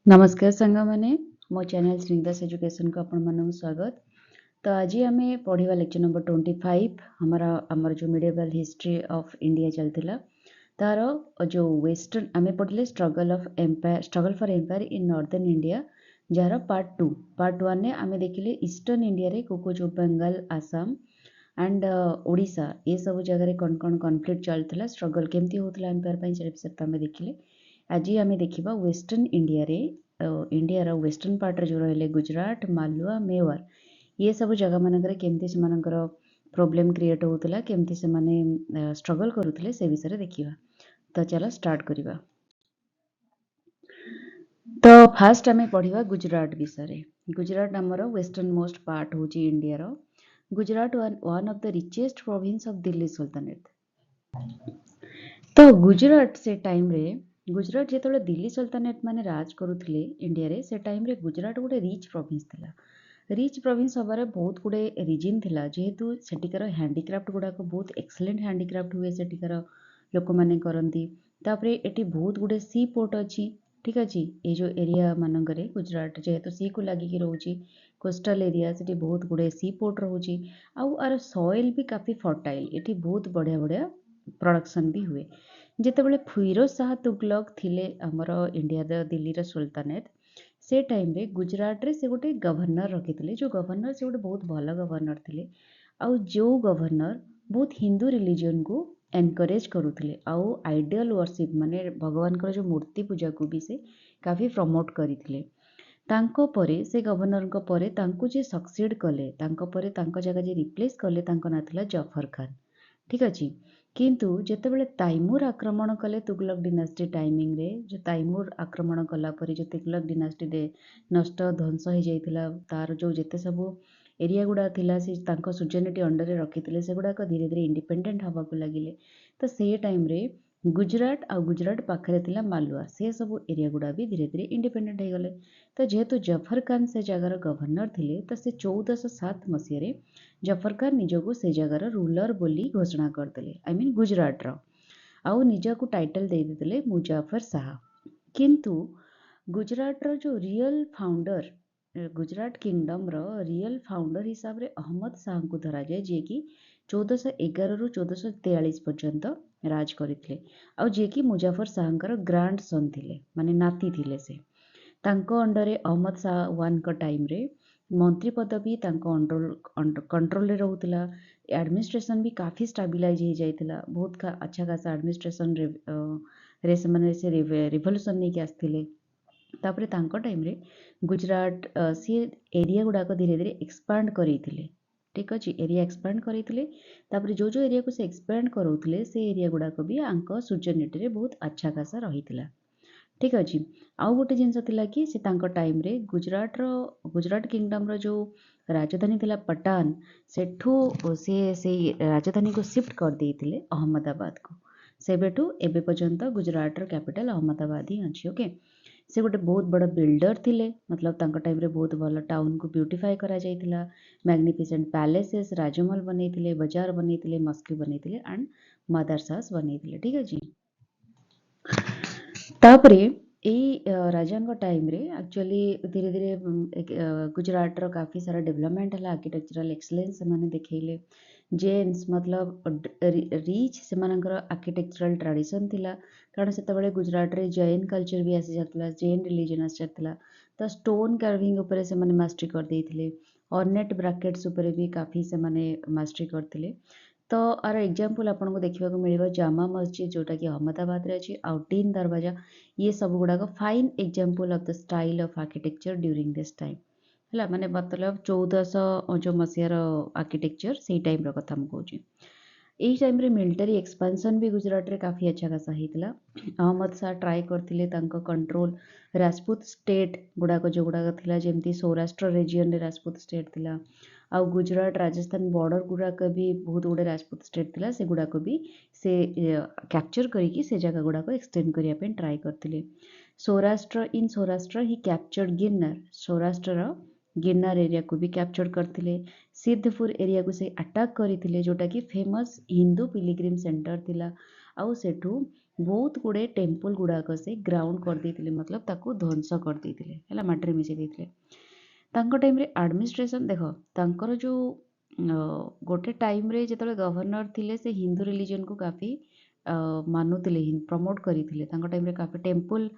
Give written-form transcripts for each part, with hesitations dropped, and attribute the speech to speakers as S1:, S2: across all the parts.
S1: नमस्कार सांग मैंने मो चैनल श्रीदास एजुकेशन को आपण मानक स्वागत। तो आज आम पढ़ा लेक्चर नंबर 25 हमारा आमर जो मिडिएवल हिस्ट्री ऑफ इंडिया चलता तार जो वेस्टर्न आम पढ़ले struggle for empire in northern India जार पार्ट 1 ने आम देखिले ईस्टर्न इंडिया रे को जो बंगाल आसाम एंड ओडिशा ये सब जगह कौन कौन कॉन्फ्लिक्ट चलता स्ट्रगल केमती होता एम्पायर विषय आम देखिले। आज आम देखा वेस्टर्न इंडिया रे इंडिया वेस्टर्न पार्ट जो रहे गुजरात मालवा मेवार ये सब जगह मानक केमती से प्रोब्लेम क्रिएट होता केमती से स्ट्रगल करुले से विषय देखा। तो चलो स्टार्ट करवा। तो फास्ट आम पढ़ा गुजरात विषय। गुजरात आमर वेस्टर्न मोस्ट पार्ट हूँ इंडिया रो। Gujarat one of the richest province of Delhi sultanate. तो गुजरात से टाइम रे गुजरात जो दिल्ली सुल्तानेट माने राज करुले इंडिया रे से टाइम रे गुजरात गोटे रिच प्रोविंस थिला। रिच प्रोविंस हबार बहुत गुड़े रिजन थिला जेहेतु सेटिकार हैंडीक्राफ्ट गुड़ाक बहुत एक्सलेंट हैंडीक्राफ्ट हुए सेटिकार लोक माने करंती। तापरे एटी बहुत गुड़े सी पोर्ट अच्छी ठीक अच्छे ये जो एरिया मानक गुजरात जेहेतु सी को लगिकी रोचे कोस्टल एरिया से बहुत गुड़े सी पोर्ट रोचे आर सॉइल भी काफ़ी फर्टाइल ये बहुत बढ़िया बढ़िया प्रोडक्शन भी हुए। जितेबाला फिरोज शाह तुगलक थिले आमर इंडिया दिल्ली सुल्तानेट से टाइम रे गुजरात रे से गोटे गवर्नर रखी जो गवर्नर से गोटे बहुत भल गवर्नर थे आउ जो गवर्नर बहुत हिंदू रिलीजन को एनकरेज करुले आउ आइडियल वर्शिप माने भगवान जो मूर्ति पूजा को भी से काफ़ी प्रमोट करते। तांको परे से गवर्नर को परे तांको जे सक्सीड कले तांको परे तांको जगह जे रिप्लेस कले तांको ना थिला जफर खान ठीक अच्छे। किंतु जेतेबेले तैमूर आक्रमण कले तुगलक डिनास्टी टाइमिंग रे जो तैमूर आक्रमण कला परे जो तुगलक डिनास्टी रे नष्ट ध्वंस हो जाइथिला तार जो जेते सब एरिया गुड़ा थिला से तांको सुजनिटी अंडर रे रखिथिले से गुड़ाक धीरे धीरे इंडिपेंडेंट हवा को लगिले। तो से टाइम रे गुजरात आ गुजरात पाखरे थिला मालवा से सब एरिया गुड़ा भी धीरे धीरे इंडिपेंडेंट हो गले। तो जेहेतु जफर खान से जगार गवर्नर थिले तो से 1407 मसीह जफर खान निजको से जगार रूलर बोली घोषणा करते आई मीन गुजरात रो आउ निज को टाइटल दे देते मुजाफर शाह। किंतु गुजरात रो जो रियल फाउंडर गुजरात किंगडम रो रियल फाउंडर हिसाब रे अहमद शाह को धरा जाए जे कि 1411 रु 1443 पर्यंत राज करते आउ जे कि मुजाफर शाह ग्रांड सन थिले माने नाती थिले से तांको अंडर अहमद शाह वन का टाइम रे मंत्री पदवी कंट्रोल रे रहउतिला। एडमिनिस्ट्रेशन भी काफ़ी स्टेबलाइज हो जाइतिला बहुत अच्छा खासा एडमिनिस्ट्रेशन रे से रिवोल्यूशन नहीं आसथिले। तापरे तांको टाइम रे गुजरात सी एरिया गुड़ाक धीरे धीरे एक्सपांड करइथिले ठीक अच्छे एरिया एक्सपांड करइथिले। तापरे जो जो एरिया को से एक्सपांड करउथिले से एरिया गुड़ाक भी आंको सुजनिटी रे बहुत अच्छा खासा रहितिला ठीक अच्छे। आउ गोटे जिनस कि से तांको टाइम रे गुजरात किंगडम रो जो राजधानी थिला पटान सेठू से राजधानी को शिफ्ट कर देइथिले अहमदाबाद को सेबेठू एबे पर्यंत गुजरात रो कैपिटल अहमदाबाद ही अच्छी ओके। से गोटे बहुत बड़ बिल्डर थिले मतलब तांको टाइम रे बहुत भल टाउन को ब्यूटिफाई करा जाइतिला मैग्निफिसेंट पैलेसेस राजमहल बनैतिले बाजार बनैतिले मस्जिद बनैतिले एंड मदरसास बनैतिले ठीक अच्छे। तापरे राजा टाइम रे एक्चुअली धीरे धीरे गुजरात रो काफ़ी सारा डेवलपमेंट है आर्किटेक्चरल एक्सलेंस से देखले जेन्स मतलब रिच से आर्किटेक्चरल ट्रेडिशन थिला कारण से गुजरात रे जैन कल्चर भी आसी जाता जैन रिलीजन आसी जाता। तो स्टोन कार्विंग उपरे से मास्टरी कर देइथिले ऑर्नेट ब्राकेट्स उपरे भी काफ़ी से मास्टरी करथिले। तो आर एग्जांपल आपको देखा मिल जामा मस्जिद जोटा कि अहमदाबाद रे अच्छी आउ तीन दरवाजा ये सब गुड़ाक fine example of the style of architecture during this time है माने मतलब 1400 जो मसीहार आर्किटेक्चर से टाइम कथा मुझे यही टाइम रे मिलिटरी एक्सपेंशन भी गुजरात रे काफ़ी अच्छा खासा होता। अहमद शाह ट्राए करते कंट्रोल राजपूत स्टेट गुड़ाक जो गुड़ाक थिला जेमती सौराष्ट्र रिजियन रे राजपूत स्टेट थिला आउ गुजरात राजस्थान बॉर्डर गुड़ाक भी बहुत गुड़े राजपूत स्टेट थिला से गुड़ाक भी से कैप्चर करिकी से जगह गुड़ाक एक्सटेंड करने ट्राए करते। सौराष्ट्र ही कैप्चर्ड गिरनार सौराष्ट्र गिरनार एरिया को भी कैप्चर करते। सिद्धपुर एरिया को से अटैक करते जोटा कि फेमस हिंदू पिलिग्रिम सेंटर थिला आउ सेठू बहुत गुड़े टेम्पल गुड़ाक से ग्राउंड करदे मतलब ताको ध्वंस करदे माटी मिसई देते टाइम रे एडमिनिस्ट्रेशन देख तांकर जो गोटे टाइम रे जो गवर्नर थिले से हिंदू रिलीजन को काफ़ी मानुले प्रमोट करते टाइम रे काफ़ी टेम्पल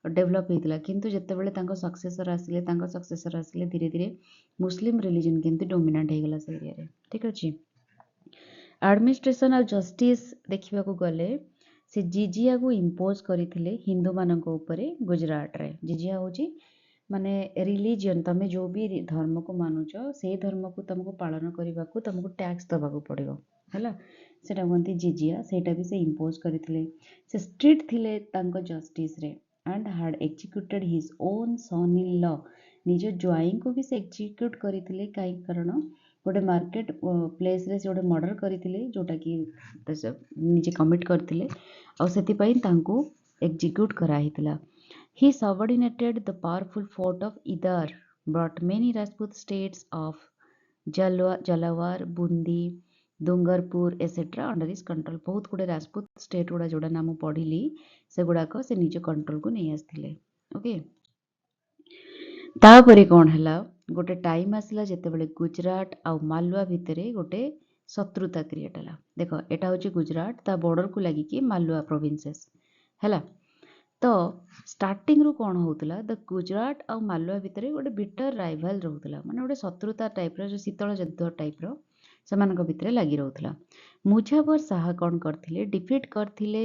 S1: डेभलप होता किंतु जितेबाला सक्सेसर आसिले धीरे धीरे मुस्लिम रिलीजन केमती डोमिनेंट हो गला से एरिया ठीक अच्छे एडमिनिस्ट्रेशन आ जस्टिस देखा गले से जिजिया को इम्पोज करते हिंदू मान गुजरात रे जिजिया हूँ माने रिलीजन तमे जो भी धर्म को मानुच से धर्म को तुमको पालन करने को तुमको टैक्स दबाक पड़ो है सेटा कहते जिजिया सेटा भी से इम्पोज करते से स्ट्रिक्ट थिले तांको जस्टिस रे and had executed his own son in law निज ज्वाई को भी से एक्जिक्यूट करते कहीं कारण गोटे मार्केट प्लेस रे से गोटे मर्डर करते जोटा कि निजे कमिट करते execute कराइला He subordinated the powerful fort of Idar, brought many Rajput states of Jalawar, Bundi, Dungarpur, etc. under his control. बहुत गुड़े राजपूत स्टेट गुड़ा जोड़ा नाम पढ़िली से गुड़ाक से निज कंट्रोल को नहीं आसथिले ओके तापरे कौन हला गोटे टाइम आसला जेतेबेले गुजरात आउ मालवा भितरे गोटे शत्रुता क्रिएट हला देख एटा होची गुजरात ता बॉर्डर को लागिकी मालवा प्रोविंसेस हला तो स्टार्टिंग रू कौन होता द गुजरात आ मालवा भितर गोटे बिटर राइवाल रोला माने गोटे शत्रुता टाइप रो जो शीतल युद्ध टाइप रो सेमानक भितर लगी रोला मुजाफर शाह कौन करथिले डिफिट करथिले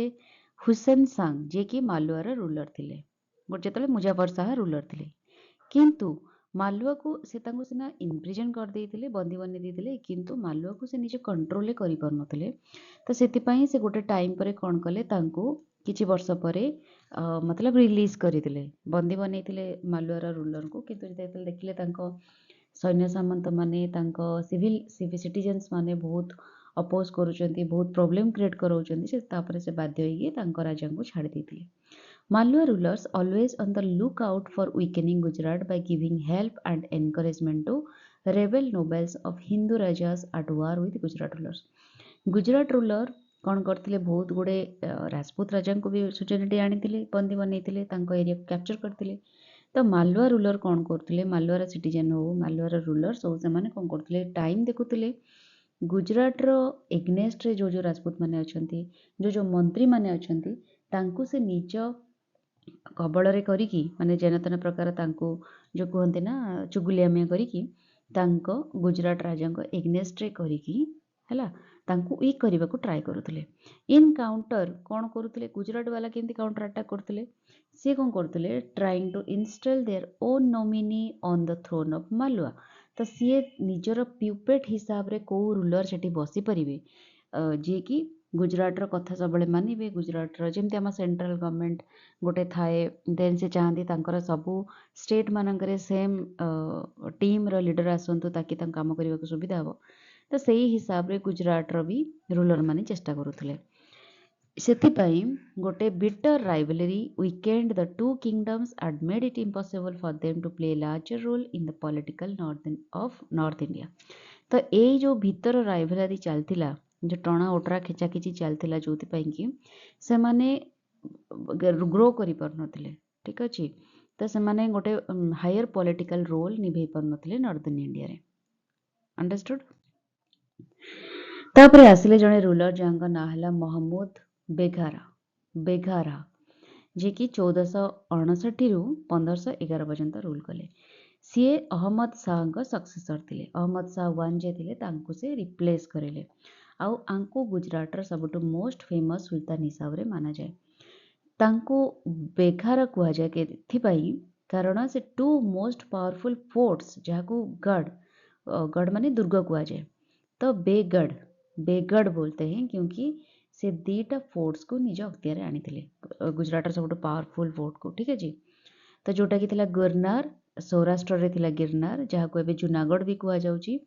S1: हुसैन सांग जे कि मालवार रूलर थिले गोटे जेतले मुजाफर शाह रूलर थिले किंतु मालवा को से तांको सिना इम्प्रिजन कर देइथिले बंदी बने देइथिले किंतु मालवा को से निजे कंट्रोल करि परनथिले तो सेतिपई से गोटे टाइम परे कौन कले तांको किछि वर्ष परे मतलब रिलीज करथिले बंदी बनेइथिले मालवार रूलर को किंतु जेतेले देखिले तांको सैन्य सामंत माने तांको सिविल सिटीजन्स माने बहुत अपोज करूचंती बहुत प्रॉब्लम क्रिएट कराउचंती से तापरे से बाध्य होइगे तांको राजा को छाड़ देइथिले Malwa rulers always on the lookout for weakening Gujarat by giving help and encouragement to rebel nobles of Hindu rajas at war with Gujarat rulers. Gujarat ruler कौन करते बहुत गुड़े राजपूत राजा को भी सुचना आनी बंदी बनई तांको एरिया को कैप्चर करते तो मालवा रूलर कौन करते मालवार सिटीजन हो मालवार रूलर सब से कौन करते टाइम देखुले गुजरात रो एग्नेस्ट रे जो राजपूत माने अछंती जो मंत्री माने अछंती तांको से निज कबल करिकी माने जेनतेन प्रकार तांको जो कहते ना चुगुलियामिया करिकी तांको गुजरात राजा एग्नेस्ट रे करिकी हैला तांको वीक करने को ट्राए करुले इन काउंटर कौन करुले गुजरात वाला केमती काउंटर अटैक करते सी कौन करते trying to install their own nominee on the throne of Malwa तो सी निजर प्यूपेट हिसाब रे को रूलर सेठी बसी परिवे जे कि गुजरात रो कथा सब मानवे गुजरात रो जेमती आम सेंट्रल गवर्नमेंट गोटे थाए देन से चाहती तांकर सबू स्टेट मानकरे सेम टीम रो लीडर आसंतु ताकि तांको काम करने को सुविधा हो तो सही हिसाब रे गुजरात रो भी रूलर माने चेष्टा करुले सेथिपाई गोटे bitter rivalry weakened the two kingdoms and made it impossible for them to play larger role in the political north India तो यही जो भीतर राइवलरी चलतिला जो टणा ओटरा खेचाखेची चलतिला जोथि कि से माने ग्रो करि परनथिले ठीक अछि तो से माने गोटे हायर पॉलिटिकल रोल निभे परनथिले नॉर्दर्न इंडिया रे अंडरस्टूड तापरे आसिले जने रूलर जांगा ना हला महमूद बेघारा जे कि 1459 रु 1511 पर्यंत रूल कले सी अहमद शाह सक्सेसर थिले अहमद शाह वन जे थिले तांको से रिप्लेस करेले आउ आंको गुजरात रो सबटु मोस्ट फेमस सुल्तान हिसाब रे माना जाए तांको बेघार कुआ जाए केथिपाई कारण से टू मोस्ट पावरफुल फोर्ट्स जहाको गढ़ माने दुर्ग कुआ जाए तो बेगढ़ बोलते हैं क्योंकि से दीटा फोर्ट्स को निज अख्तियार आनी गुजरात सब पावरफुल फोर्ट को ठीक है जी तो जोटा कि थिला गिरनार सौराष्ट्र रे थिला गिरनार जहाँ को एबे जूनागढ़ भी कुआ जाउची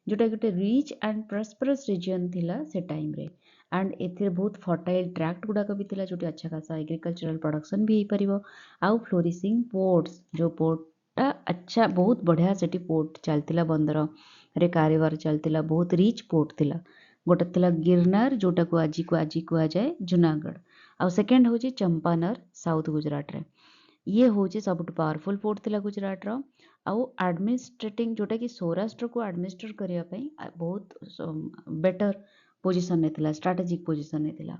S1: जोटा गोटे रिच एंड प्रस्परस रिजन थिला से टाइम रे एंड एथिर बहुत फर्टाइल ट्रैक्ट गुड़ाक भी थिला जोटी अच्छा खासा एग्रीकल्चरल प्रोडक्शन भी हो आउ फ्लोरिशिंग पोर्ट्स जो पोर्टा अच्छा बहुत बढ़िया सेठी पोर्ट चलतिला बंदर रे कारोबार चलतिला बहुत रिच पोर्ट थिला गोटे थिला गिरनार जोटा को आज कुआ जाए जूनागढ़ आउ सेकेंड हूँ चंपानर साउथ गुजरात रे ये हूँ सब पावरफुल पोर्ट थिला गुजरात रो आउ एडमिनिस्ट्रेटिंग जोटा कि सौराष्ट्र को एडमिनिस्टर करने बहुत बेटर पोजिशन ने थिला स्ट्रेटेजिक पोजिशन ने थिला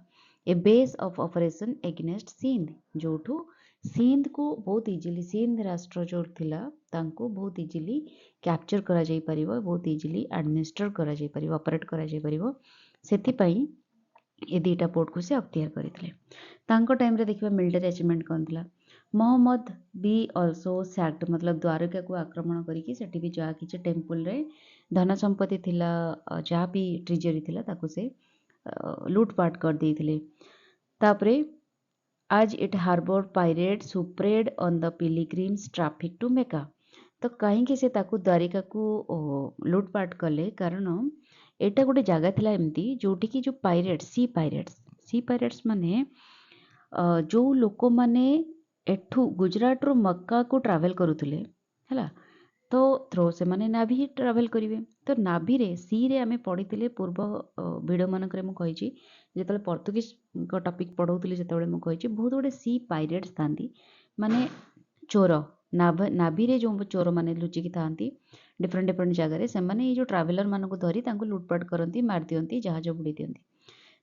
S1: a base of operation against Sindh जोठू सिंध को बहुत इजिली सिंध राष्ट्र जो थिला तांको बहुत इजिली कैप्चर करा जाई परिबो बहुत इजिली एडमिनिस्टर करा जाई परिबो ऑपरेट करा जाई परिबो सेति पई ये दीटा पोर्ट को से अख्तियार करथिले तांको टाइम रे देखिबा मिलिटरी अचीवमेंट कोन थिला मोहम्मद भी ऑल्सो सैक्ड मतलब द्वारका को आक्रमण करिकी सेठी भी जा किछि टेम्पल रे धन संपत्ति थिला जहाँ भी ट्रेजरी थिला ताको से लूटपाट कर देथिले तापरे आज it harbour pirates who preyed on the pilgrims traffic to Mecca तो कहीं से ताकू द्वारिका को लूटपाट कले कारण एटा गोटे जगह थिला एमती जोटी की जो सी पायरेट्स माने जो लोक माने एठू गुजरात रो मक्का को ट्रैवल करुथिले हैला तो थ्रो से माने नाभी ट्रैवल करिवे तो नाभी रे सी रे आमे पढिथिले पूर्व वीडियो मानकरे मु कहिछि जेतले पोर्तुगीज को टॉपिक पढौथिले सेतबेले मु कहिछि बहुत गोटे सी पायरेट्स थांती माने चोर नाभी रे जो चोर माने लुचिकी थांती डिफरेंट डिफरेंट जगह रे से माने ये जो ट्रैवलर मानको धरी तांको लूटपाट करंती मार दियंती जहाज बुडी दियंती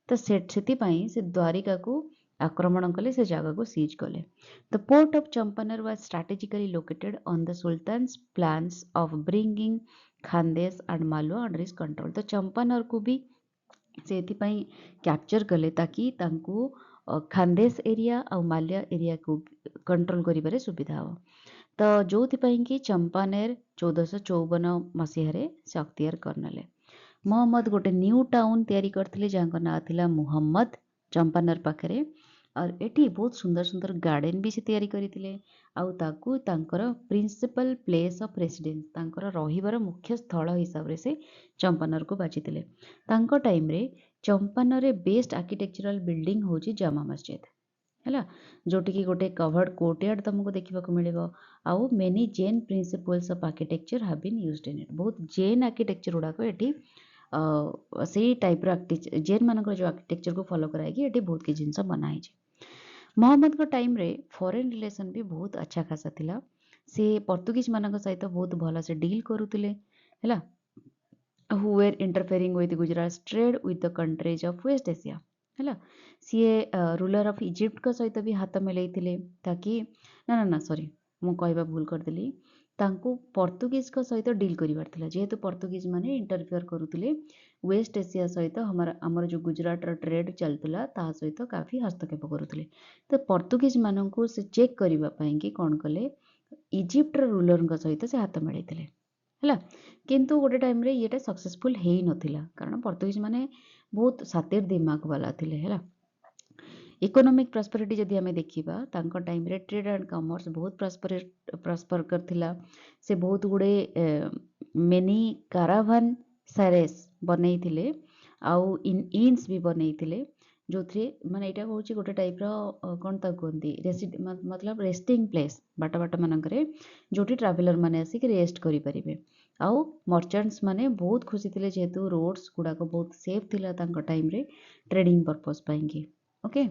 S1: तो सेति पई से द्वारिका को आक्रमण कले से जगह को सीज कले the port of Champaner was strategically located on the sultans plans of bringing Khandesh and Malwa under his control तो चंपानेर को भी सेति पई कैप्चर कले ताकि तांको खानदेश एरिया और माल्या एरिया को कंट्रोल करिबारे सुविधा हो तो जोथि कि चंपानेर 1454 मसीह से अख्तियार करनेले मोहम्मद गोटे न्यू टाउन तैयारी करथिले जांको ना थिला मुहम्मद चंपानेर पाखरे और एठी बहुत सुंदर सुंदर गार्डन भी से तैयारी करिथिले आउ ताकू तांकर प्रिंसिपल प्लेस ऑफ रेसिडेंस तांकर रहिबार मुख्य स्थल हिसाब रे से चंपानेर को बाचिथिले तांको टाइम रे चंपानेर रे बेस्ट आर्किटेक्चरल बिल्डिंग होची जामा मस्जिद हैला जोटी की गोटे कवर्ड कोर्टयार्ड तुमको देखा मिले आउ many Jain principles of architecture have been used in it बहुत जेन आर्किटेक्चर गुड़ाक एटी से टाइप जेन मान जो आर्किटेक्चर को फॉलो कराई ये बहुत किसी जिन बनाई मोहम्मद को टाइम रे फॉरेन रिलेशन भी बहुत अच्छा खासा थिला से पोर्तुगीज मान सहित बहुत भल से डील करुले है who were interfering with Gujarat trade with the countries of West Asia है सीए रूलर ऑफ इजिप्ट को सहित भी हाथ मिलैथिले ताकि ना ना ना सॉरी मु कहबा भूल करदेली तांको पोर्तुगीज को सहित डील करिवार थिला जेहेतु पोर्तुगीज माने इंटरफेयर करुथिले वेस्ट एशिया सहित हमर जो गुजरात रो ट्रेड चलतला ता सहित काफी हस्तक्षेप करुथिले तो पोर्तुगीज माननकु से चेक करिवा पई कि कोन कले इजिप्ट रो रूलर को सहित से हाथ मिलैथिले हैला किंतु गोटे टाइम रे येटा सक्सेसफुल हेई नथिला कारण पोर्तुगीज माने बहुत सातिर दिमाग वाला थिले हैला इकोनॉमिक प्रॉस्पेरिटी जदि हमें देखिबा तांको टाइम रे ट्रेड एंड कॉमर्स बहुत प्रॉस्पर करथिला से बहुत गुडे मेनी कारावान सारेस बनैथिले आउ इन्स भी बनैथिले जो थे माने एटा होची गोटे टाइप रो कोन ता कोंदी मतलब रेस्टिंग प्लेस बाट बाट मानकरे जोटी ट्रैवलर माने आसी रेस्ट करि परिबे आउ मर्चेंट्स माने बहुत खुशी थिले जेहेतु रोड्स गुडा को बहुत सेफ थिला तांको टाइम रे ट्रेडिंग पर्पस पाइंगी ओके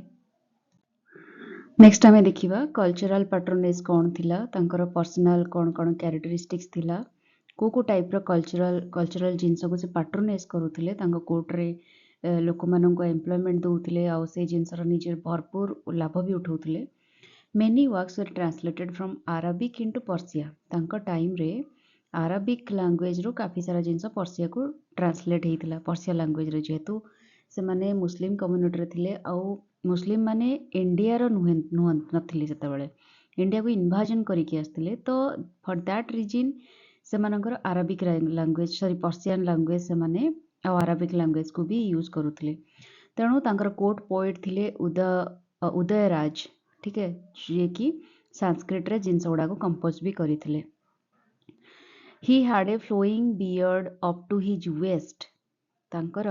S1: नेक्स्ट आमे देखिबा कल्चरल पैटर्नेज कोन थिला तांकर पर्सनल कोन कोन कैरेक्टरिस्टिक्स थिला को टाइप रो कल्चरल जिंस को से पैटर्नेज करूथिले तांको कोर्ट रे लोक मानको एम्प्लॉयमेंट दउथिले आ से जिंस रो निजे भरपूर लाभ भी उठाउथिले many works were translated from Arabic into Persia तांको टाइम रे अरबिक लैंग्वेज रो काफी सारा जिंस पर्सिया को ट्रांसलेट हेतिला पर्सिया लैंग्वेज रे जेहेतु से माने मुस्लिम कम्युनिटी रे थिले आउ मुस्लिम माने इंडिया रो नथिले सेतेबेले इंडिया को इन्वाजन करिकि आस्तिले तो फॉर दैट रीजन से मानकर Arabic language sorry Persian language से माने आ अरबिक लैंग्वेज को भी यूज करुथिले तेणु तांकर कोर्ट पोएट थिले उदयराज ठीक है जे कि संस्कृत रे जिंस गुडा को कंपोज भी करिथिले he had a flowing beard up to his waist तांकर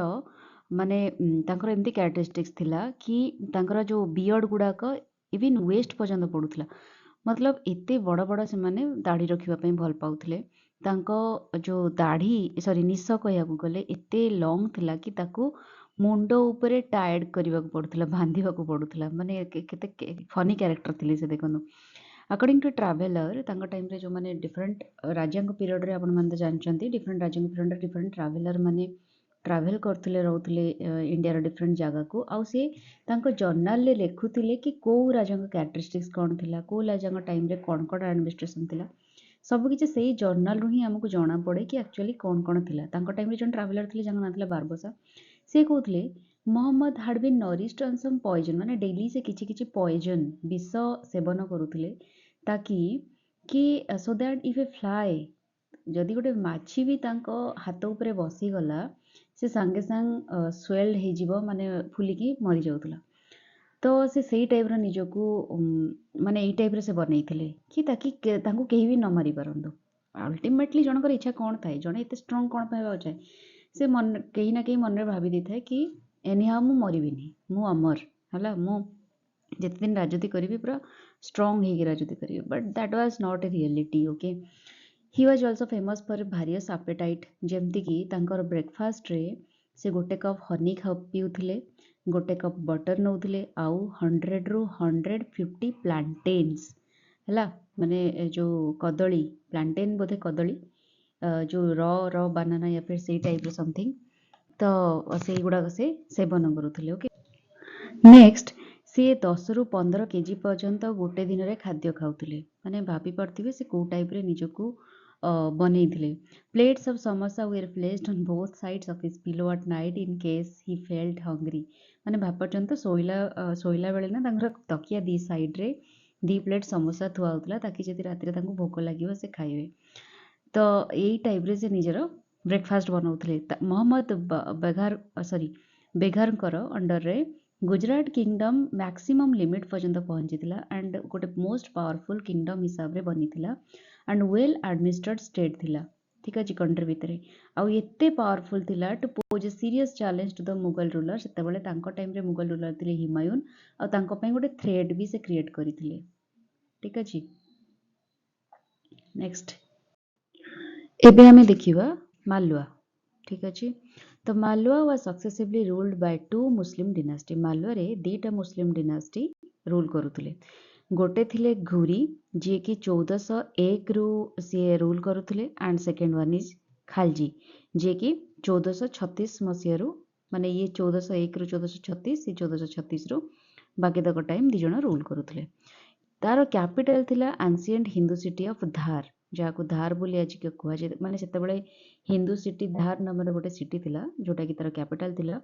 S1: माने तांकर एमती कैरेक्टरिस्टिक्स थिला कि तांकर जो बियर्ड गुडाक इवन वेस्ट पर्यंत पड़ुथिला मतलब एते बड़ बड़ से माने दाढ़ी रखिबा पई भल पाउथिले तांको जो दाढ़ी सॉरी निश कहया गले एते लॉन्ग थिला कि ताकू मुंड उपरे टायर्ड करने पड़ूला बांधा पड़ूला माने केते फनी कैरेक्टर थिले से देखो अकॉर्डिंग टू ट्रावेलर टाइम रे जो माने डिफरेंट राजा पीरियड रे आपण माने जानचंती डिफरेंट राजा पीरियड रे डिफरेंट ट्रावेलर माने ट्रावेल करथुले रहउथुले इंडिया रो डिफरेंट जगह को आउ से तांको जर्नल ले लेखुथिले कि को राजा कैरेक्टरिस्टिक्स कोन थिला को राजा टाइम रे कोन कोन एडमिनिस्ट्रेशन थिला सब किछि सेही जर्नल रू ही हमको जणा पड़े कि एक्चुअली कोन कोन थिला तांको टाइम रे जन ट्रावेलर थिले जंग ना थिला बारबसा से कहते Mohammed had been nourished on some poison माने डेली से किछि किछि पॉइजन विष सेवन करुथिले ताकि कि so that if a fly जदि गोटे माछी भी तांको हाथ उपरे बसी गला से सांगे सांग स्वेल्ड हे जिवो माने फुलिकी मरी जाउतला तो से सेही टाइप रो निजको माने एई टाइप रे से बनैथिले कि ताकि तांको केही भी न मारी परंदो अल्टीमेटली जनकर इच्छा कोन थाए जने एते स्ट्रांग कोन पाइबा चाहे से मन कहीं ना कहीं मन रे भाभी दी थाए कि एनीहाउ मु मरिबिनी मु अमर हला मु जिते दिन राजनीति करी पूरा स्ट्रांग हे राजनीति करी but that was not a reality okay he was also famous for voracious appetite जेमती कि तांकर ब्रेकफास्ट रे से गोटे कप हनी पिउथिले गोटे कप बटर नौथिले आउ 100 रू 150 प्लांटेन्स हला माने जो कदली प्लांटेन बोधे कदली जो र बनाना या फिर से टाइप रो समथिंग तो से गुडा से सेवन करुथिले ओके नेक्स्ट सी 10 ରୁ 15 केजी पर्यंत गोटे दिन रे खाद्य खाउथिले माने भाभी पड़थिबे से को टाइप रे निजको बनेइथिले plates of samosa were placed on both sides of his pillow at night in case he felt hungry माने भाभी पर्यंत सोइला बेले ना तांकर तकिया दी साइड रे दी प्लेट समोसा थुआ होतला ताकि जदि रात रे तांको भोक लागिवो से खाइबे तो यही टाइप रे से निजर ब्रेकफास्ट बनाउथिले मोहम्मद बेगार सॉरी बेगारकर अंडर रे गुजरात किंगडम मैक्सिमम लिमिट पर्यंत पहुंचीला एंड गोटे मोस्ट पावरफुल किंगडम हिसाब रे बनीथिला एंड वेल एडमिनिस्ट्रेड स्टेट थिला ठीक अछि कंट्री भितरे आ एते पावरफुल थिला to pose a serious challenge to the Mughal ruler सेते बेले तांको टाइम रे मुगल रूलर थिले हुमायून आ तांको पई गोटे थ्रेट भी से क्रिएट करिथिले ठीक अछि नेक्स्ट एबे हमें देखिबा मालवा ठीक अछि तो Malwa was successively ruled by two Muslim dynasty Malwa रे दीटा मुस्लिम डिनास्टी रूल करुथिले गोटे थिले घुरी जे कि 1401 रु से रूल करुथिले and second one is Khalji जे कि 1436 मसिया रु माने ये 1401 रु 1436 ये 1436 रु बाकी तक टाइम दी जण रूल करुथिले तार कैपिटल थिला एंशिएंट हिंदू सिटी ऑफ धार जहाँ धार बोली आज के कुआ जे माने सेते बेले हिंदू सिटी धार नाम गोटे सिटी थिला जोटा कि तार कैपिटल थिला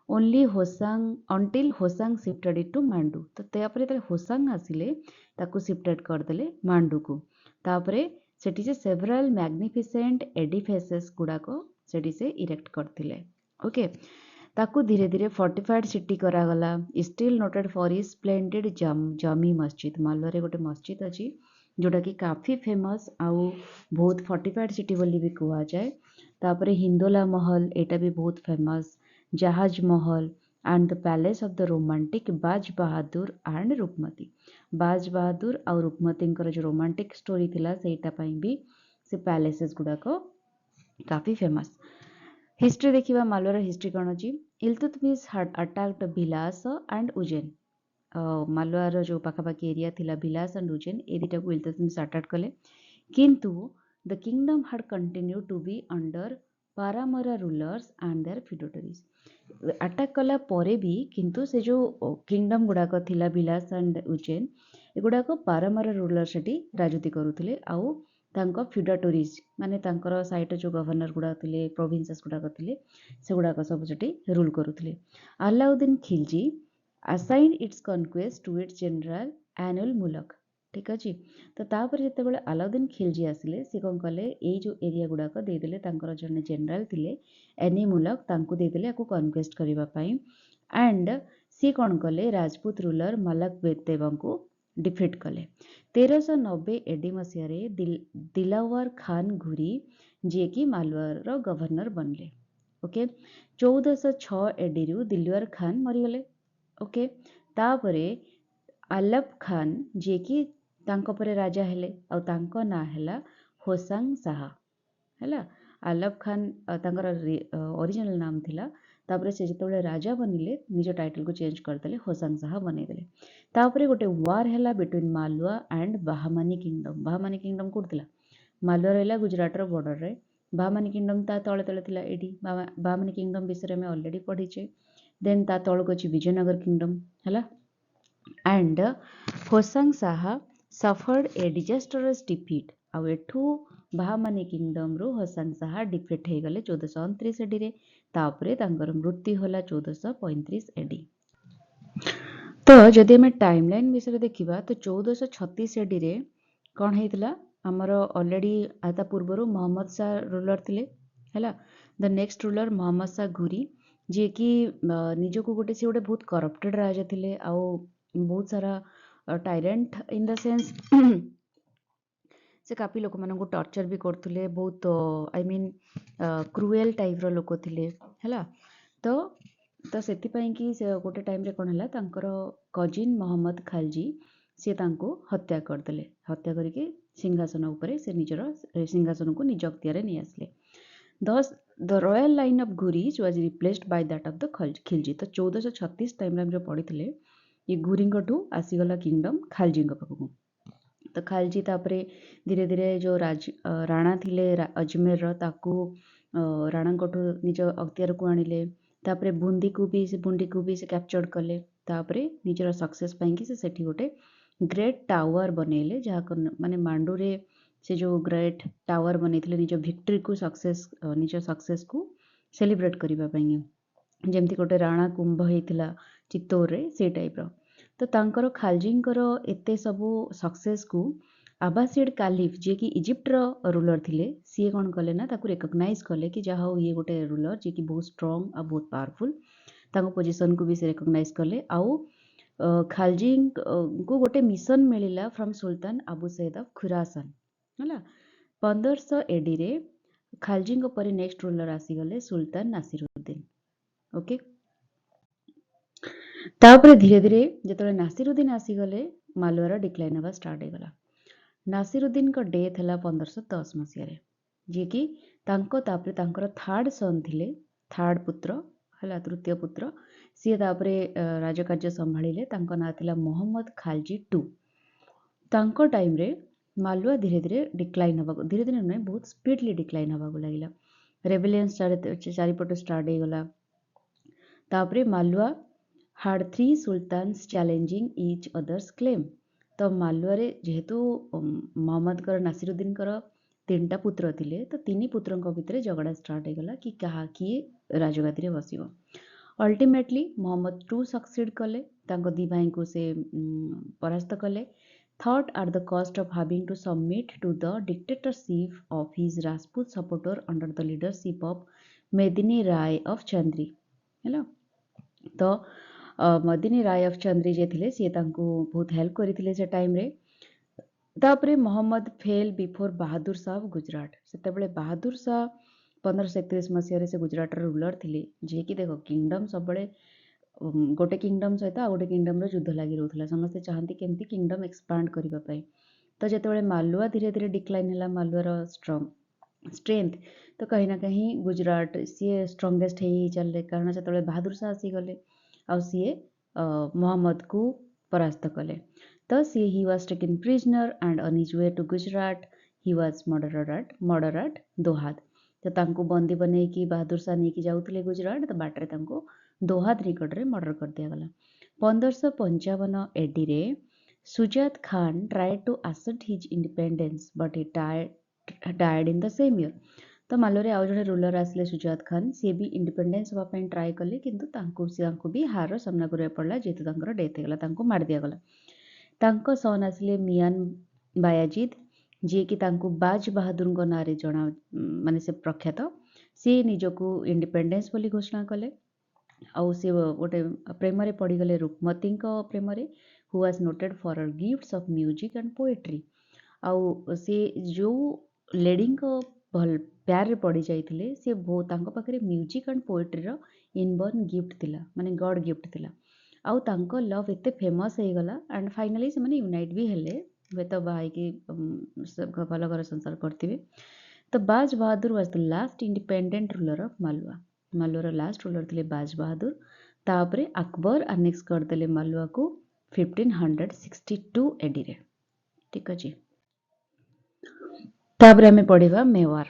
S1: only Hoshang until Hoshang shifted it to Mandu तो तापरे तले होसांग आसिले ताकू शिफ्टेड कर देले मांडू को तापरे सेठी से सेवरल मैग्निफिसेंट एडिफिसेस गुडाको सेठी से इरेक्ट करथिले ओके ताकू धीरे धीरे फोर्टिफाइड सिटी करागला still noted for his splendid Jami Masjid Malwa रे गोटे मस्जिद अछि जोटा कि काफी फेमस आउ बहुत फोर्टिफाइड सिटी बोली भी कुआ जाए तापरे हिंदोला महल एटा भी बहुत फेमस जहाज महल and the palace of the romantic बाज बहादुर एंड रूपमती बाज बहादुर और रूपमती जो रोमांटिक स्टोरी थिला सेटा पई भी से पैलेसेस गुडा को काफी फेमस हिस्ट्री देखिबा मालवार हिस्ट्री कौन अछि Iltutmish had attacked Bhilsa and Ujjain मालवार जो पाखापाखी एरिया थिला भिलास एंड उज्जैन ए दुटा को इल्तुतमिश अटैक कले किंतु the kingdom had continued to be under Paramara rulers and their feudatories attack कला परे भी किंतु से जो किंगडम गुडाक थिला भिलास एंड उज्जैन एगुडाक पारामरा रूलर सेठी राजनीति करुथिले आउ तांको फ्यूडाटोरीज माने तांकर साइट जो गवर्नर गुडा थिले प्रोविंसेस गुडा थिले से गुडा सब सेठी रूल करुथिले Alauddin Khilji assign its conquest to its general Ainul Mulk ठीक अछि तो तापर जते बेले अलाउद्दीन खिलजी आसिले से कोन कले ए जो एरिया गुडा दे देले तांकर जने जनरल थिले एनी मुलक तांको दे देले आकु कन्क्वेस्ट करिबा पई एंड सी कोन कले राजपूत रूलर मलक बेतेवंको डिफिट कले 1390 एडी मसियारे दिलावर खान घुरी जे कि मालवार गवर्नर बनले ओके 1406 एडी रु दिलवर खान मरिगले ओके तापरे आलप खान जे कि तांको परे राजा हेले आ तांको ना हैला होसांग शाह हैला आलप खान तांकर ओरिजिनल नाम थिला तापर से जितेबाला राजा बनिले निज टाइटल को चेंज करदेले होसांग शाह बनईदेले तापर गोटे वार है between Malwa and बाहामानी kingdom Kaut थिला मालवा रहा गुजरातर बॉर्डर रे बाहामानी किंगडम ता तले तले थिला एठी बाहामानी किंगडम विषय में ऑलरेडी पढ़ीचे देन ता तलक अछि विजयनगर किंगडम है and Hoshang Shah suffered a disastrous defeat आउ एठू बाहामानी किंगडम रो होसांग शाह डिफिट हो गले 1429 एडी रे तापरे तांकर मृत्यु होला 1435 एडी। तो जदि आम टाइमलाइन विषय देखा तो 1436 एडी रे कौन होता आमर ऑलरेडी आता पूर्वर मोहम्मद शाह रूलर थिले हैला the next ruler Mohammed Shah Ghuri जी कि निजको गोटे सी गोटे बहुत करप्टेड राजा थिले आउ बहुत सारा टायरेंट इन द सेंस से काफी लोक मानक टर्चर भी करथुले बहुत आई मीन क्रुएल टाइप रो लोक थिले हैला तो तो से कि गोटे टाइम रे कौन है तांकर कजिन मोहम्मद खालजी सी तांको हत्या करदेले हत्या करके सिंहासन उपरे से निजर सिंहासन को निज अख्तियार नहीं आसले thus the royal line of Ghuris was replaced by that of the Khilji तो 1436 टाइम रे जो पढ़ी ये घुरीठू आसीगला किंगडम खालजी पाखक तो खालजी तापरे धीरे धीरे जो राणा थिले अजमेर ताकू राणा निज अख्तियार को आनिले तापरे बुंदी को भी से कैप्चर कले तापरे निजर सक्सेस पाई से सेठी गोटे ग्रेट टावर बनैले जहाँ माने मांडू रे से जो ग्रेट टावर बनैथिले निज विक्ट्री को सक्सेस निज सक्सेस को सेलिब्रेट करबा पई जेमती गोटे राणा कुंभ होइथिला चित्तौर रे से टाइप रो तो तांकर खालजींकर एते सबू सक्सेस को आबासिड कालिफ जे कि इजिप्ट रो रूलर थिले सी कौन कले ना ताकू रिकग्नाइज कले कि जहाँ हो ये गोटे रूलर जे कि बहुत स्ट्रांग और बहुत पावरफुल तांको पोजीशन को भी से रिकग्नाइज कले आउ खालजी को गोटे मिशन मिलिला from Sultan Abu Said of Khurasan है 1500 एडी रे खालजी पर नेक्स्ट रूलर आसीगले सुल्तान नासिरुद्दीन ओके तापर धीरे धीरे जो नासिरुद्दीन आसीगले मालवार डिक्लाइन हवा स्टार्ट होगला नासिरुद्दीन का डेथ है 1510 मसीह जी कि तापर थर्ड सन थिले थर्ड पुत्र है तृतीय पुत्र सी तापरे राजकार्य संभाଳିले ना थिला मोहम्मद खालजी टू तांको टाइम रे मालवा धीरे धीरे डिक्लाइन हवा धीरे धीरे नहीं बहुत स्पीडली डिक्लाइन हवा लगिला रेबेलियंस चारिपट स्टार्ट होगला तापरे Malwa had 3 sultans challenging each others claim तो मालवारे जेहेतु मोहम्मद नासिरुद्दीन तीनटा पुत्र थिले तो तीन पुत्रन भितर झगड़ा स्टार्ट होगला कि कहा किए राजगादी रे बसिबो अल्टीमेटली मोहम्मद टू सक्सीड कले दी भाई को से परास्त कले thought at the cost of having to submit to the dictatorship of his Rajput supporter under the leadership of Medini Rai of चंद्री है तो मदिनी राय ऑफ चंद्री जे थिले सी तांको बहुत हेल्प करथिले से टाइम रे तापरे मोहम्मद फेल बिफोर बहादुर शाह गुजरात से बहादुर शाह 1531 मसीह से गुजरात रूलर थिले जे कि देखो किंगडम सब गोटे किंगडम सहित आ गोटे किंगडम युद्ध लगी रोला समस्ते चाहती केमती किंगडम एक्सपांड करने तो जो मालवा धीरे धीरे डिक्लाइन है मालवार स्ट्रेंथ तो कहीं ना कहीं गुजरात सी स्ट्रंगेस्ट हो चल कारण से बहादुर शाह आसीगले आ सी मोहम्मद को परास्त कले तो सी he was taken prisoner and on his way to Gujarat he was murder at Dohad तो तांको बंदी बने कि बहादुर शाह नहीं जाऊले गुजरात तो बाटे दोहाद निकट में मर्डर कर दिया गला 1555 एडी रे Shujaat Khan tried to assert his independence but he died in the same year तो मालवारे आउ जड़े रूलर आसले सुजात खान सी भी इंडिपेंडेंस हाँपाई ट्राए कले किंतु भी हार सामना करा पड़ा जेहेतु डेथ होगा मार दिगला सन आसिले मियान बायाजिद जी कि बाज बहादुर ना जना माने से प्रख्यात सी निजको इंडिपेंडेंस बोली घोषणा कले आउ सी गोटे प्रेम पड़गले रुक्मती प्रेम who was noted for her gifts of music and poetry आउ सी जो लेडी भल प्यार पड़ जाते सी पाखे म्यूजिक एंड पोएट्री रो इनबर्न गिफ्ट थिला माने गॉड गिफ्ट थिला आउ तांको लव एते फेमस हो गला एंड फाइनली से माने यूनाइट भी हेले वे तो बाई की भल घर संसार करते तो Baz Bahadur was the last independent ruler of Malwa ମାଲୱାର ଲାଷ୍ଟ ରୁଲର ଥିଲେ ବାଜ ବାହାଦୁର। ତାପରେ ଆକବର ଆନେକ୍ସ କରିଦେଲେ ମାଲୱାକୁ 1562 AD ରେ। ଠିକ ଅଛି। ତାପରେ ଆମେ ପଢିବା ମେୱାର।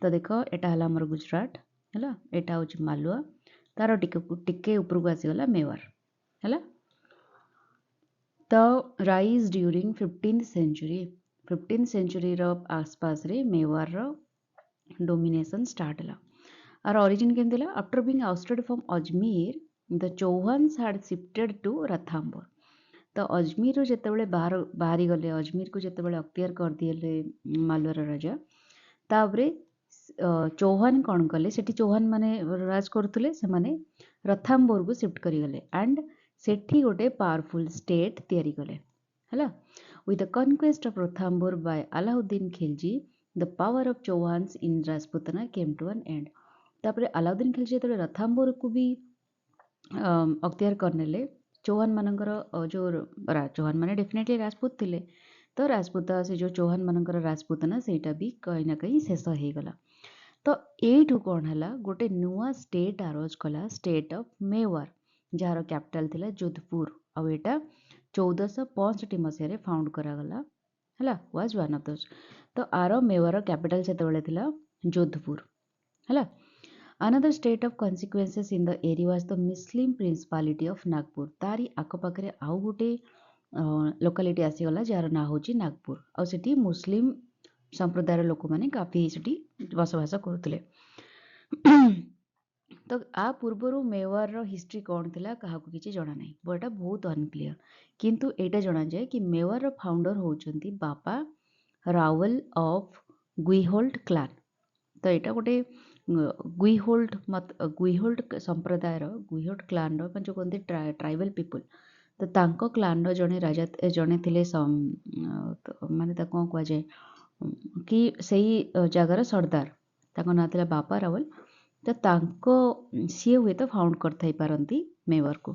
S1: ତ ଦେଖ ଏଟା ହେଲା ଆମର ଗୁଜରାଟ ହେଲା, ଏଟା ହଉଛି ମାଲୱା, ତାର ଟିକେ ଉପରକୁ ଆସିଗଲା ମେୱାର ହେଲା। ତ ରାଇଜ during 15th century, 15th century ର आसपास रे मेवार ର डोमिनेशन स्टार्ट ହେଲା। आर ओरिजिन केमती ହେଲା? After being ousted from Ajmer the Chauhans had shifted to Ranthambore. तो अजमेर जेतेबेले बाहरी गले, अजमेर को जेतेबेले अख्तियार कर दिले मालवार राजा, तापरे चौहान कौन कले, सेठी चौहान माने राज करथुले, से माने रथाम्बर को शिफ्ट करी गले एंड सेठी गोटे पावरफुल स्टेट तैयारी कले हैला। With the conquest of Ranthambore by Alauddin Khilji the power of Chauhans in Rajputana came to an end. तापरे अलाउद्दीन खिलजी जेतेबेले रथाम्बर को भी अख्तियार करनेले, चौहान मानकर जो चौहान माने डेफिनेटली राजपूत थिले, तो राजपूता से जो चौहान मानकर राजपूताना सेटा भी कहीं ना कहीं शेष हो गला। तो एठू कौन हला, गोटे नुआ स्टेट आरोज कला, state of Mewar, jar capital थिला जोधपुर। आउ एटा 1465 मसीह रे फाउंड करा गला हला, वाज वन ऑफ दोस। तो आरो मेवार कैपिटल सेतेबेले थिला जोधपुर हला। Another state of consequences in the area was the Muslim प्रिंसिपालिटी of Nagpur. तारी आखपाखरे आउ गोटे लोकालिटी आसीगला जार ना होची नागपुर। आ सेठी मुस्लिम संप्रदायर लोक माने काफी सेठी बसवास करुतले। तो आ पूर्वरु मेवार रो हिस्ट्री कौन थिला काहाकू किछि जणा नाही, बोटा बहुत अनक्लियर। किंतु एटा जणा जाय कि मेवार रो फाउंडर होचंती बापा रावल ऑफ गुइहोल्ड क्लान। तो एटा गोटे गुइहोल्ड संप्रदायर, गुइहोल्ड क्लान रो जो कोनते ट्राइबल पीपल, तो तांको क्लान रो जणे राजा जणे थिले माने ता कोन कुआ जाय कि सही जगार सरदार, तांको ना थिला बापा रावल। तो तांको सीए हुए तो फाउंड करथाई पारंती मेवार को।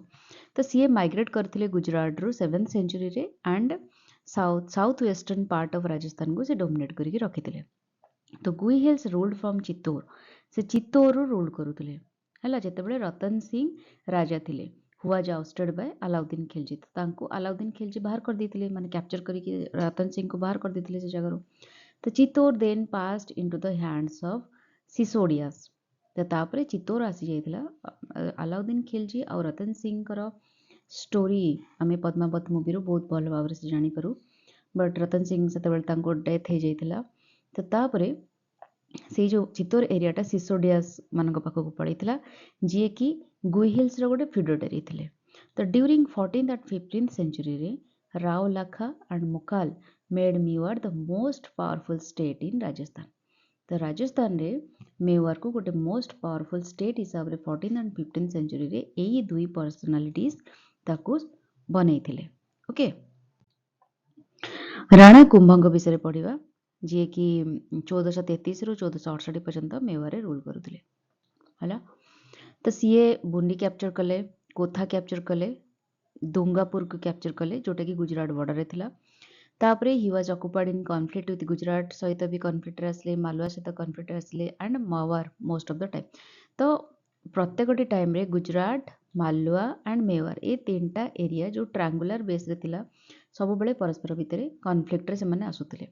S1: तो सीए माइग्रेट करथिले गुजरात रो 7th सेंचुरी रे and south western part of Rajasthan को से डोमिनेट करके रखिथिले। तो गुइहेल्स रूल्ड फ्रॉम चित्तौर, से चित्तौर रो रूल करुथिले हला। जेतेबेले रतन सिंह राजा थिले, who was ousted by Alauddin Khilji, तो तांको अलाउद्दीन खिलजी बाहर कर देथिले, माने कैप्चर करके रतन सिंह को बाहर कर देथिले से जगह। तो Chittor then passed into the hands of Sisodias. तो तापरे चित्तौर आसी जाइथिला अलाउद्दीन खिलजी और रतन सिंह कर स्टोरी आमे पद्मावत मूवी रो बहुत भल भाव से जानी पारू। बट रतन सिंह सेतेबेले तांको डेथ हो जाइथिला। तो तापरे से जो चित्तौर एरियाटा सिसोडियास मानक पाखक पड़ीथिला, जी कि गुइहिल्स रो गोटे फ्यूडटरी थिले। तो during 14th and 15th century रे Rao Lakha and Mokal made Mewar the most powerful state in Rajasthan. तो राजस्थान रे मेवार को गोटे मोस्ट पावरफुल स्टेट हिसाब रे 14th and 15th century रे एई दुई पर्सनालिटीज ताको बनैथिले। ओके, राणा कुंभंग विषय पढ़िबा, जी कि 1433 रु 1468 पर्यंत मेवारे रूल करुथिले हला। तो सीए बुंडी कैप्चर कले, कोथा कैप्चर कले, दुंगापुर को कैप्चर कले जोटा कि गुजरात बॉर्डर रे थिला। तापरे he was occupied in conflict with Gujarat सहित भी कॉन्फ्लिक्ट आसले, मालवा सहित कॉन्फ्लिक्ट आसले and Mewar most of the time. तो प्रत्येकटी टाइम रे गुजरात, मालवा एंड मेवार ए तीनटा एरिया जो ट्रायंगुलर बेस रे थिला, सब बेले परस्पर भितर कॉन्फ्लिक्ट रे से माने आसुथिले।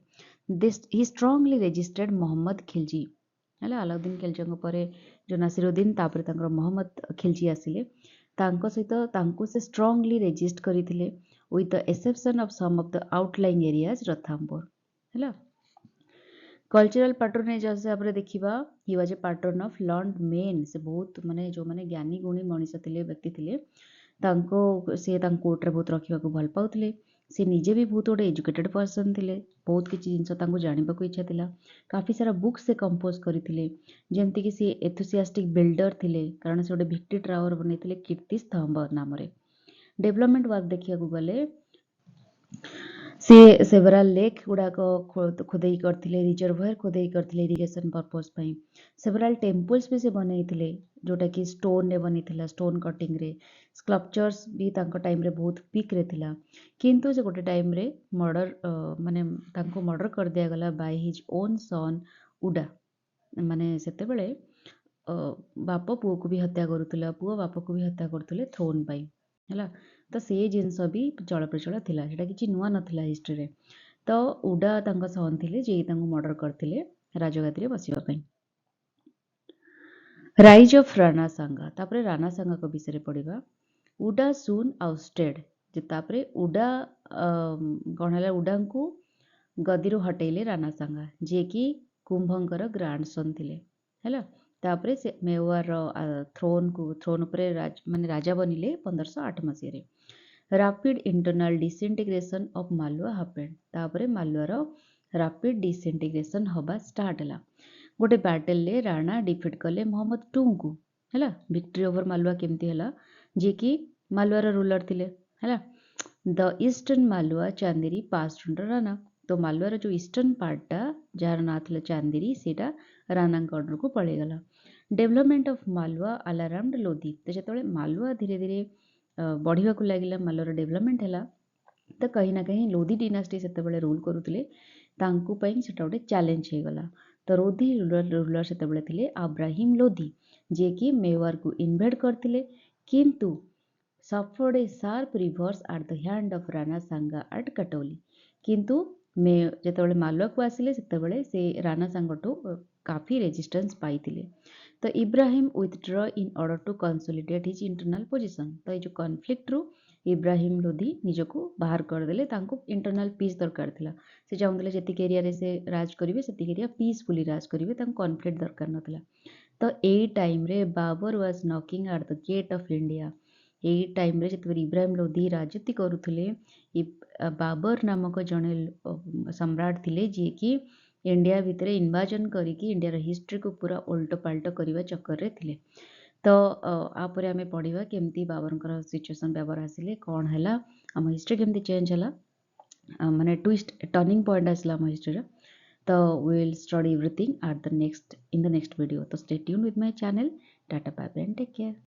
S1: This he strongly resisted Mohammed Khilji हला। अलाउद्दीन खिलजी परे जो नासिरुद्दीन, तापरे तांकर मोहम्मद खिलजी आसिले, तांको सहित तांको से स्ट्रांगली रेजिस्ट करिथिले with the exception of some of the outlying areas Ranthambore हला। कल्चरल पैट्रोनेज हिसाब रे देखिबा, he was a patron of learned men. से बहुत माने जो माने ज्ञानी गुणी मनीष थिले, व्यक्ति थिले, तांको से तांको कोर्ट रे बहुत रखिबा को भल पाउथिले। से निजे भी बहुत गोटे एजुकेटेड पर्सन थिले, बहुत किछि जिंस तांको जानिबा को इच्छा थिला। काफी सारा बुक से कंपोज करिथिले, जेमति कि से एंथुसियास्टिक बिल्डर थिले, कारण से गोटे भिक्टी टावर बनैथिले कीर्ति स्तंभ नाम रे। डेवलपमेंट वर्क देखिया को गले, से सेवराल लेक गुड़ाक खोदेई करथिले, रिजर्वायर खोदेई करथिले इरिगेशन पर्पस पई। सेवराल टेम्पल्स भी से बनैथिले, जोटा कि स्टोन रे बनिथिला, स्टोन कटिंग रे। स्कल्पचर्स भी तांको टाइम रे बहुत पीक रे थिला, किंतु से गोटे टाइम रे मर्डर माने तांको मर्डर कर दिया गला बाय हिज ओन सन उडा। माने सेते बेले बाप पुओ को भी हत्या करुला, पुओ बाप को भी हत्या करुले थ्रोन पाई है। तो से जिनस भी चलप्रचल थिला, सेटा किछि नुआ नथिला हिस्ट्री रे। तो उडा तांका सन थिले जे तांको मर्डर करथिले राजगादी रे बसिबा पई। राइज ऑफ राणा सांगा, तापरे राणा सांगा को विषय पढ़िबा। उडा सुन आउस्टेड, जे तापरे उडा कौन है, उडा को गदीरू हटेले राणा सांगा, जे कि कुंभंकर ग्रांडसन थिले हैला। तापरे से मेवार थ्रोन उपरे माने राजा बनिले 1508 मसीह रे। Rapid internal disintegration of Malwa happened, तापरे मालवार रापिड डिसइंटीग्रेशन हवा स्टार्ट हला। गोटे बैटल ले राणा डिफीट कले मोहम्मद टू को हैला। विक्ट्री ओवर मालवा केमती हला, जे कि मालवार रूलर थिले हैला। The eastern Malwa Chanderi passed under Rana, तो मालवार जो ईस्टर्न पार्टा जार ना थिला चांदेरी, सेटा राणा अंडर को पड़े गला। डेवलपमेंट ऑफ मालवा अलाराम्ड लोधी, तो जतबे मालवा धीरे धीरे बढ़िया को लागिला, मालवार डेवलपमेंट हला, तो कहीं ना कहीं लोधी डिनास्टी सेतेबेले रूल करुथिले, तांकु पई सेटा गोटे चैलेंज हे गला। तो लोधी रूलर सेतेबेले थिले अब्राहिम लोधी, जे कि मेवार को इन्वेड करथिले, किंतु suffered a sharp reverse at the hand of Rana Sanga at Khatoli. किंतु मे जेतेबेले मालवा को आसिले सेतेबेले से राणा सांगठू काफी रेजिस्टेंस पाइथिले। तो Ibrahim withdrew in order to consolidate his internal position, तो ये कॉन्फ्लिक्ट रु इब्राहिम लोधी निजको बाहर करदेले, तांको इंटरनल पीस दरकार थिला। से चाहुंतले जेतिक एरिया रे से राज करिवे, सेतिक एरिया पीसफुली राज करिवे, तांको कॉन्फ्लिक्ट दरकार नथिला। तो एई टाइम रे Babur was knocking at the gate of India. एई टाइम रे जेतेबेले इब्राहिम लोधी राजनीति करुथिले, बाबर नामक जणे सम्राट थिले, जे कि इंडिया भितर इन्वाजन करिकी इंडिया हिस्ट्री को पूरा उल्ट पाल्ट करने चक्कर रे थिले। तो आपर आम पढ़ा केमती बाबरकर सिचुएसन बाबर आसिले, कौन है आम हिस्ट्री केमती चेंज है, माने ट्विस्ट टर्निंग पॉइंट आसला आम हिस्ट्री रे। तो we will study everything at the next in the next video. तो stay tuned with my channel. Tata bye bye and take care.